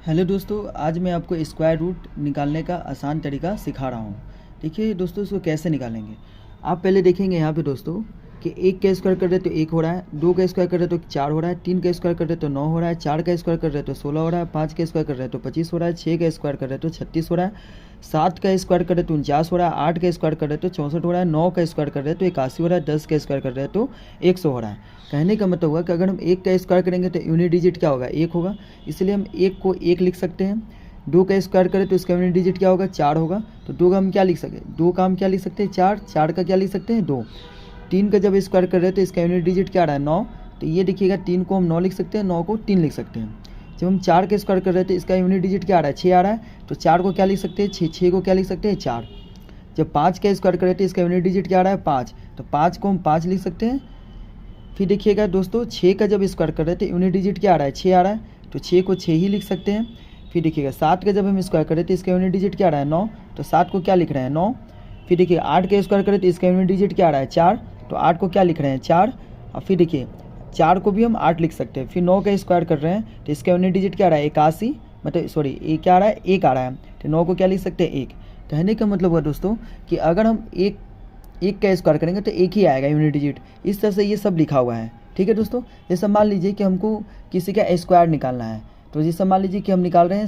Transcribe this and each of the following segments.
Hello दोस्तों, आज मैं आपको स्क्वायर रूट निकालने का आसान तरीका सिखा रहा हूँ। देखिए दोस्तों, इसको कैसे निकालेंगे। आप पहले देखेंगे यहाँ पे दोस्तों कि एक का स्क्वायर कर रहे तो एक हो रहा है, दो का स्क्वायर कर रहे तो चार हो रहा है, तीन का स्क्वायर कर रहे तो नौ हो रहा है, चार का स्क्वायर कर रहे तो 16 हो रहा है, पाँच का स्क्वायर कर रहे तो 25 हो रहा है, छः का स्क्वायर कर रहे तो 36 हो रहा है, सात का स्क्वायर कर रहे तो 49 हो रहा है, आठ का स्क्वायर कर रहे तो 64 हो रहा है, नौ का स्क्वायर कर रहे तो 81 हो रहा है, 10 का स्क्वायर कर रहे तो 100 हो रहा है। कहने का मतलब हुआ कि अगर हम एक का स्क्वायर करेंगे तो यूनिट डिजिट क्या होगा, एक होगा, इसलिए हम एक को एक लिख सकते हैं। दो का स्क्वायर करें तो इसका यूनिट डिजिट क्या होगा, चार होगा, तो दो का हम क्या लिख सकते हैं, दो का हम क्या लिख सकते हैं, चार, चार का क्या लिख सकते हैं, दो। तीन का जब स्क्वायर कर रहे हैं तो इसका यूनिट डिजिट क्या आ रहा है, नौ, तो ये देखिएगा तीन को हम नौ लिख सकते हैं, नौ को तीन लिख सकते हैं। जब हम चार का स्क्वायर कर रहे थे इसका यूनिट डिजिट क्या आ रहा है, छः आ रहा है, तो चार को क्या लिख सकते हैं, छः, छः को क्या लिख सकते हैं, चार। जब पाँच का स्क्वायर कर रहे थे इसका यूनिट डिजिट क्या आ रहा है, पाँच, तो पाँच को हम पाँच लिख सकते हैं। फिर देखिएगा दोस्तों, छः का जब स्क्वायर कर रहे थे यूनिट डिजिट क्या आ रहा है, छः आ रहा है, तो छः को छः ही लिख सकते हैं। फिर देखिएगा सात का जब हम स्क्वायर कर रहे थे इसका यूनिट डिजिट क्या आ रहा है, नौ, तो सात को क्या लिख रहे हैं, नौ। फिर देखिए आठ का स्क्वायर करें तो इसका यूनिट डिजिट क्या आ रहा है, चार, तो आठ को क्या लिख रहे हैं, चार। और फिर देखिए चार को भी हम आठ लिख सकते हैं। फिर नौ का स्क्वायर कर रहे हैं तो इसका यूनिट डिजिट क्या आ रहा है, 81, मतलब सॉरी ये क्या आ रहा है, एक आ रहा है, तो नौ को क्या लिख सकते हैं, एक। कहने का मतलब हुआ दोस्तों कि अगर हम एक का स्क्वायर करेंगे तो एक ही आएगा यूनिट डिजिट। इस तरह से ये सब लिखा हुआ है। ठीक है दोस्तों, जैसे मान लीजिए कि हमको किसी का स्क्वायर निकालना है, तो जैसे मान लीजिए कि हम निकाल रहे हैं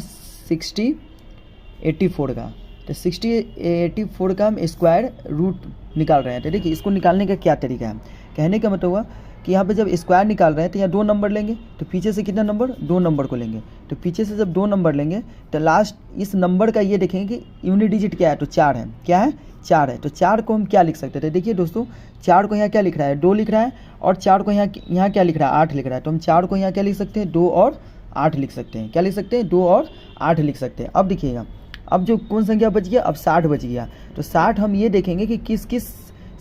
84 का, तो 84 का हम स्क्वायर रूट निकाल रहे हैं। तो देखिए इसको निकालने का क्या तरीका है। कहने का मतलब हुआ कि यहाँ पे जब स्क्वायर निकाल रहे हैं तो यहाँ दो नंबर लेंगे, तो पीछे से कितना नंबर, दो नंबर को लेंगे। तो पीछे से जब दो नंबर लेंगे तो लास्ट इस नंबर का ये देखेंगे कि यूनिट डिजिट क्या है, तो चार है, क्या है, चार है। तो चार को हम क्या लिख सकते थे, देखिए दोस्तों चार को यहाँ क्या लिख रहा है, दो लिख रहा है, और चार को यहाँ क्या लिख रहा है, आठ लिख रहा है। तो हम चार को यहाँ क्या लिख सकते हैं, दो और आठ लिख सकते हैं। क्या लिख सकते हैं, दो और आठ लिख सकते हैं। अब देखिएगा अब जो कौन संख्या बच गया, अब 60 बच गया। तो 60 हम ये देखेंगे कि किस किस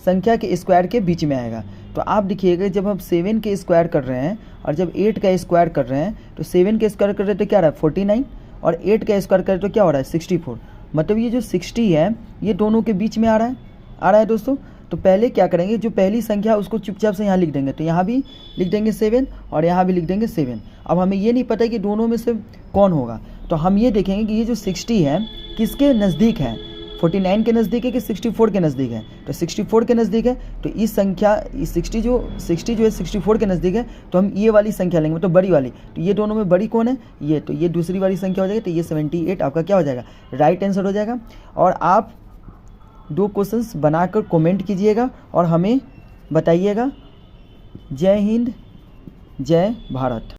संख्या के स्क्वायर के बीच में आएगा। तो आप देखिएगा जब हम 7 के स्क्वायर कर रहे हैं और जब 8 का स्क्वायर कर रहे हैं, तो 7 के स्क्वायर कर रहे हैं तो क्या रहा है, 49, और 8 का स्क्वायर कर रहे तो क्या हो रहा है, 64। मतलब ये जो 60 है ये दोनों के बीच में आ रहा है दोस्तों। तो पहले क्या करेंगे, जो पहली संख्या उसको चुपचाप से यहाँ लिख देंगे, तो यहाँ भी लिख देंगे 7 और यहाँ भी लिख देंगे 7। अब हमें ये नहीं पता कि दोनों में से कौन होगा, तो हम ये देखेंगे कि ये जो 60 है किसके नज़दीक है, 49 के नज़दीक है कि 64 के नज़दीक है। तो 64 के नज़दीक है, तो इस संख्या 60 जो है 64 के नज़दीक है, तो हम ये वाली संख्या लेंगे, मतलब बड़ी वाली। तो ये दोनों में बड़ी कौन है, ये, तो ये दूसरी वाली संख्या हो जाएगी। तो ये 78 आपका क्या हो जाएगा, राइट आंसर हो जाएगा। और आप दो क्वेश्चंस बनाकर कमेंट कीजिएगा और हमें बताइएगा। जय हिंद, जय भारत।